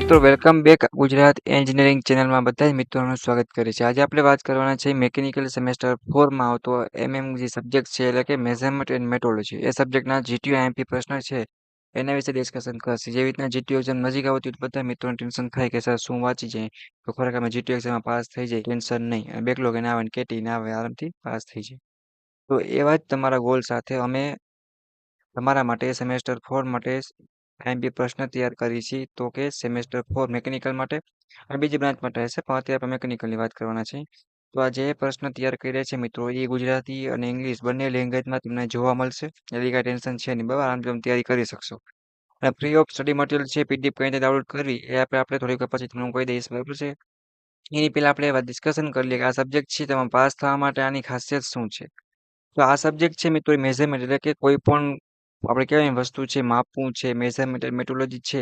મિત્રો welcome back Gujarat engineering ચેનલમાં બધા જ મિત્રોનું સ્વાગત કરે છે. આજે આપણે વાત કરવાના છે મેકેનિકલ સેમેસ્ટર 4માં આવતો જે સબ્જેક્ટ છે એટલે કે મેઝરમેન્ટ એન્ડ મેટ્રોલોજી. એ સબ્જેક્ટના જીટીયુ આઈએમપી પ્રશ્ન છે એના વિશે ડિસ્કશન કરશે. જેવી રીતના જીટીયુ એક્ઝામ નજીક આવતી હોય તો બધા મિત્રોને ટેન્શન થાય કે સર શું વાંચી જાય તો ખરેખર અમે જીટીયુ એક્ઝામમાં પાસ થઈ જાય ટેન્શન નહીં. અને બેકલોગ એને આવે ને કેટી ના આવે આરામથી પાસ થઈ જાય. તો એવા જ તમારા ગોલ સાથે અમે તમારા માટે સેમેસ્ટર 4 માટે આઈએમપી પ્રશ્ન તૈયાર કરી છે તો કે સેમેસ્ટર 4 મેકેનિકલ માટે અને બીજી બ્રાન્ચ માટે હશે પણ અત્યારે આપણે મેકેનિકલની વાત કરવાના છે. તો આ જે પ્રશ્ન તૈયાર કર્યા છે મિત્રો એ ગુજરાતી અને ઇંગ્લિશ બંને લેંગ્વેજમાં તમને જોવા મળશે. એટલે કાંઈ ટેન્શન છે નહીં, બરાબર, આરામથી તમે તૈયારી કરી શકશો. અને ફ્રી ઓફ સ્ટડી મટીરિયલ છે પીડીએફ કઈ રીતે ડાઉનલોડ કરવી એ આપણે થોડીક વાર પછી તમને હું કહી દઈશ, બરાબર છે. એની પહેલા આપણે વાત ડિસ્કશન કરી લઈએ કે આ સબ્જેક્ટ છે તેમાં પાસ થવા માટે આની ખાસિયત શું છે. તો આ સબ્જેક્ટ છે મિત્રો મેઝરમેન્ટ એટલે કે કોઈ પણ આપણે કહેવાય ને વસ્તુ છે માપવું છે મેઝરમેન્ટ મેટ્રોલોજી છે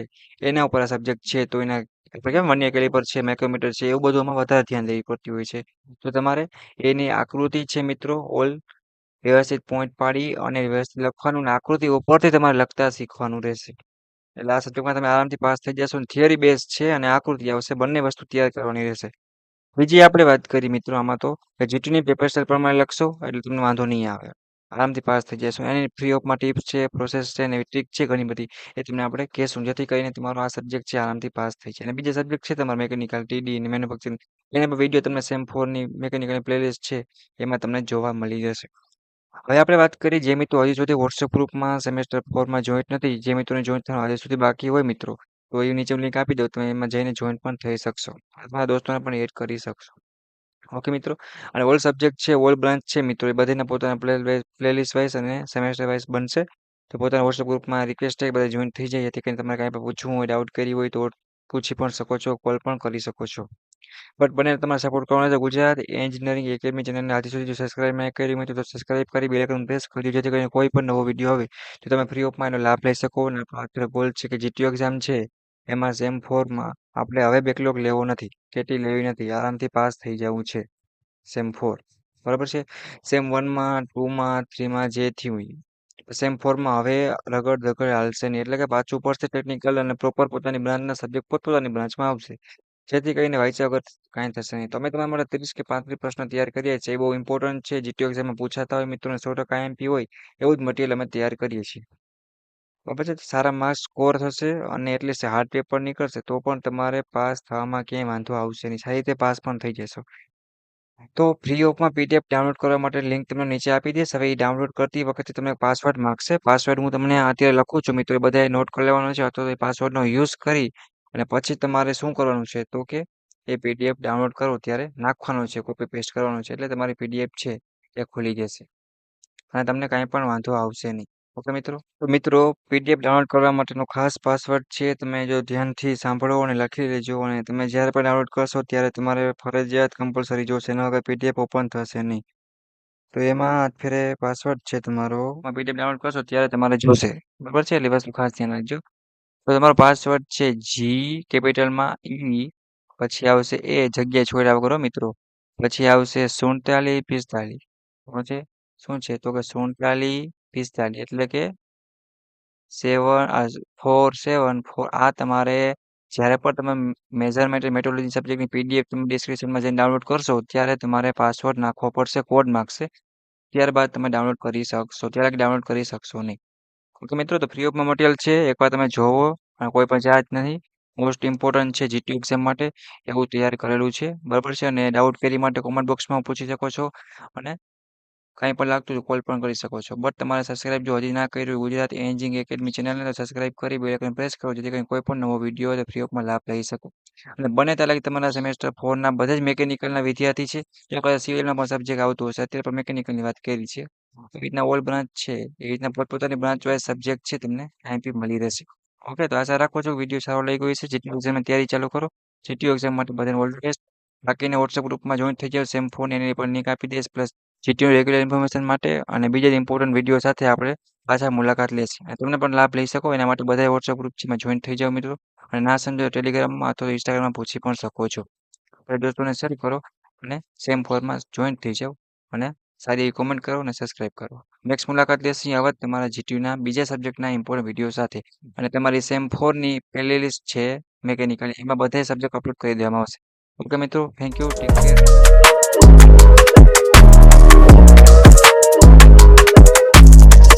એના ઉપર આ સબ્જેક્ટ છે. તો એના આપણે કહેવાય વર્નિયર કેલિપર છે માઇક્રોમીટર છે એવું બધું આમાં વધારે ધ્યાન દેવી પડતી હોય છે. તો તમારે એની આકૃતિ છે મિત્રો ઓલ વ્યવસ્થિત પોઈન્ટ પાડી અને વ્યવસ્થિત લખવાનું ને આકૃતિ ઉપરથી તમારે લખતા શીખવાનું રહેશે. એટલે આ સબ્જેક્ટમાં તમે આરામથી પાસ થઈ જશો. થિયરી બેઝ છે અને આકૃતિ આવશે, બંને વસ્તુ તૈયાર કરવાની રહેશે. બીજી આપણે વાત કરી મિત્રો આમાં તો કે જીટીની પેપર સ્ટાઇલ પ્રમાણે લખશો એટલે તમને વાંધો નહીં આવે, આરામથી પાસ થઈ જશો. એની ફ્રી ઓફમાં ટિપ્સ છે પ્રોસેસ છે ને એવી ટ્રીક છે ઘણી બધી એ તમને આપણે કહેશું જેથી કરીને તમારો આ સબ્જેક્ટ છે આરામથી પાસ થઈ જાય. અને બીજા સબ્જેક્ટ છે તમારા મેકેનિકલ ટીડી અને મેન્યુફેક્ચરિંગ એના પર વિડીયો તમને સેમ 4ની મેકેનિકલની પ્લેલિસ્ટ છે એમાં તમને જોવા મળી જશે. હવે આપણે વાત કરી જે મિત્રો હજી સુધી વોટ્સએપ ગ્રુપમાં સેમેસ્ટર 4માં જોઈન્ટ નથી, જે મિત્રોને જોઈન્ટ થવાનું હજી સુધી બાકી હોય મિત્રો તો એ નીચે લિંક આપી દો, તમે એમાં જઈને જોઈન્ટ પણ થઈ શકશો. તમારા દોસ્તોને પણ એડ કરી શકશો. ઓકે મિત્રો. અને ઓલ સબ્જેક્ટ છે ઓલ બ્રાન્ચ છે મિત્રો એ બધાના પોતાના પ્લેલિસ્ટ વાઇઝ અને સેમેસ્ટર વાઇઝ બનશે. તો પોતાના વોટ્સએપ ગ્રુપમાં રિક્વેસ્ટ છે બધા જોઈન થઈ જાય જેથી કરીને તમારે કાંઈ પણ પૂછવું હોય ડાઉટ કરી હોય તો પૂછી પણ શકો છો, કોલ પણ કરી શકો છો. બટ બને તમારે સપોર્ટ કરવાનો છે. ગુજરાત એન્જિનિયરિંગ એકેડમી ચેનલને હજી સુધી જો સબસ્ક્રાઇબ ના કરી હોય તો સબસ્ક્રાઇબ કરી બેલ આઇકન પ્રેસ કરજો જેથી કરીને કોઈ પણ નવો વિડીયો આવે તો તમે ફ્રી ઓફમાં એનો લાભ લઈ શકો. અને આપણો આખરે ગોલ છે કે જીટીયુ એક્ઝામ છે એમાં સેમ 4માં આપણે હવે બેકલોગ લેવો નથી, કેટી લેવી નથી, આરામથી પાસ થઈ જવું છે સેમ 4, બરાબર છે. સેમ 1માં 2માં 3માં જે થયું સેમ 4માં હવે રગડ ધગડ હાલશે નહીં. એટલે કે પાછું પડશે ટેકનિકલ અને પ્રોપર પોતાની બ્રાન્ચના સબ્જેક્ટ પોતપોતાની બ્રાન્ચમાં આવશે જેથી કરીને વાંચ્યા વગર કાંઈ થશે નહીં. તો અમે તમારા માટે 30 કે 35 પ્રશ્નો તૈયાર કરીએ છીએ. એ બહુ ઇમ્પોર્ટન્ટ છે. જીટીયુ એક્ઝામમાં પૂછાતા હોય મિત્રોને 100% આઈએમપી હોય એવું જ મટીરિયલ અમે તૈયાર કરીએ છીએ. બરાબર છે. સારા માર્ક્સ સ્કોર થશે અને એટલીસ્ટ હાર્ડ પેપર નીકળશે તો પણ તમારે પાસ થવામાં ક્યાંય વાંધો આવશે નહીં, સારી રીતે પાસ પણ થઈ જશો. તો ફ્રી ઓફમાં પીડીએફ ડાઉનલોડ કરવા માટે લિંક તમને નીચે આપી દઈશ. હવે એ ડાઉનલોડ કરતી વખતે તમને પાસવર્ડ માંગશે. પાસવર્ડ હું તમને અત્યારે લખું છું મિત્રો, એ બધાએ નોટ કરી લેવાનો છે અથવા તો એ પાસવર્ડનો યુઝ કરી અને પછી તમારે શું કરવાનું છે તો કે એ પીડીએફ ડાઉનલોડ કરો ત્યારે નાખવાનો છે, કોપી પેસ્ટ કરવાનો છે એટલે તમારી પીડીએફ છે એ ખુલી જશે અને તમને કાંઈ પણ વાંધો આવશે નહીં. ઓકે મિત્રો. તો મિત્રો પીડીએફ ડાઉનલોડ કરવા માટેનો ખાસ પાસવર્ડ છે, તમે જો ધ્યાનથી સાંભળો અને લખી લેજો. અને તમે જ્યારે પણ ડાઉનલોડ કરશો ત્યારે તમારે ફરજિયાત કમ્પલસરી જોશે, એના વગર પીડીએફ ઓપન થશે નહીં. તો એમાં અત્યારે પાસવર્ડ છે તમારો પીડીએફ ડાઉનલોડ કરશો ત્યારે તમારે જોશે, બરાબર છે. એટલે વસ્તુ ખાસ ધ્યાન રાખજો. તો તમારો પાસવર્ડ છે જી કેપિટલમાં ઈ, પછી આવશે એ જગ્યા છોડ્યા વગર હો મિત્રો, પછી આવશે 4745. શું છે? શું છે તો કે 4745 એટલે કે 4747 આ તમારે જ્યારે પણ તમે મેઝરમેન્ટ મેટ્રોલોજી સબ્જેક્ટની પીડીએફ તમે ડિસ્ક્રિપ્શનમાં જઈને ડાઉનલોડ કરશો ત્યારે તમારે પાસવર્ડ નાખવો પડશે, કોડ માગશે, ત્યારબાદ તમે ડાઉનલોડ કરી શકશો, ત્યારે ડાઉનલોડ કરી શકશો નહીં. ઓકે મિત્રો. તો ફ્રી ઓફમાં મટીરિયલ છે, એકવાર તમે જોવો અને કોઈ પણ ચાર્જ નથી. મોસ્ટ ઇમ્પોર્ટન્ટ છે જીટીયુ એક્ઝામ માટે એવું તૈયાર કરેલું છે, બરાબર છે. અને ડાઉટ ક્વેરી માટે કોમેન્ટ બોક્સમાં પૂછી શકો છો અને કાંઈ પણ લાગતું હોય કોલ પણ કરી શકો છો. બટ તમારે સબસ્ક્રાઇબ જો હજી ના કર્યું હોય ગુજરાત એન્જિનિયરિંગ એકેડમી ચેનલને તો સબસ્ક્રાઇબ કરી બેલ આઇકન પ્રેસ કરો જેથી કરીને કોઈ પણ નવો વિડીયો હોય તો ફ્રી ઓફમાં લાભ લઈ શકો. અને બને ત્યાં લગી તમારા સેમેસ્ટર 4ના બધા જ મેકેનિકલના વિદ્યાર્થી છે, જો કદાચ સિવિલમાં પણ સબ્જેક્ટ આવતો હશે, અત્યારે પણ મેકેનિકલની વાત કરી છે. એવી રીતના ઓલ બ્રાન્ચ છે, એ રીતના પોતપોતાની બ્રાન્ચ વાઇઝ સબ્જેક્ટ છે તમને આઈએમપી મળી રહેશે. ઓકે. તો આશા રાખો છો વિડીયો સારો લાગ્યો હશે. જીટીયુ એક્ઝામની તૈયારી ચાલુ કરો. જીટીયુ એક્ઝામ માટે બધાને ઓલ ધ બેસ્ટ. બાકીને વોટ્સએપ ગ્રુપમાં જોઈન થઈ જાઓ સેમ 4 એની પણ લિંક આપી દઈશ. પ્લસ જીટીયુ રેગ્યુલર ઇન્ફોર્મેશન માટે અને બીજા જ ઇમ્પોર્ટન્ટ વિડીયો સાથે આપણે પાછા મુલાકાત લેશું અને તમને પણ લાભ લઈ શકો એના માટે બધા વોટ્સએપ ગ્રુપ છે એમાં જોઈન થઈ જાઓ મિત્રો. અને ના સમજો ટેલિગ્રામમાં અથવા ઇન્સ્ટાગ્રામમાં પૂછી પણ શકો છો. આપણા દોસ્તોને શેર કરો અને સેમ 4માં જોઈન થઈ જાઓ અને સારી એવી કોમેન્ટ કરો અને સબસ્ક્રાઇબ કરો. નેક્સ્ટ મુલાકાત લેશું આવા જ તમારા જીટીયુના બીજા સબ્જેક્ટના ઇમ્પોર્ટન્ટ વિડીયો સાથે. અને તમારી સેમ 4ની પ્લે લિસ્ટ છે મેકેનિકલ એમાં બધા સબ્જેક્ટ અપલોડ કરી દેવામાં આવશે. ઓકે મિત્રો, થેન્ક યુ, ટેક કેર.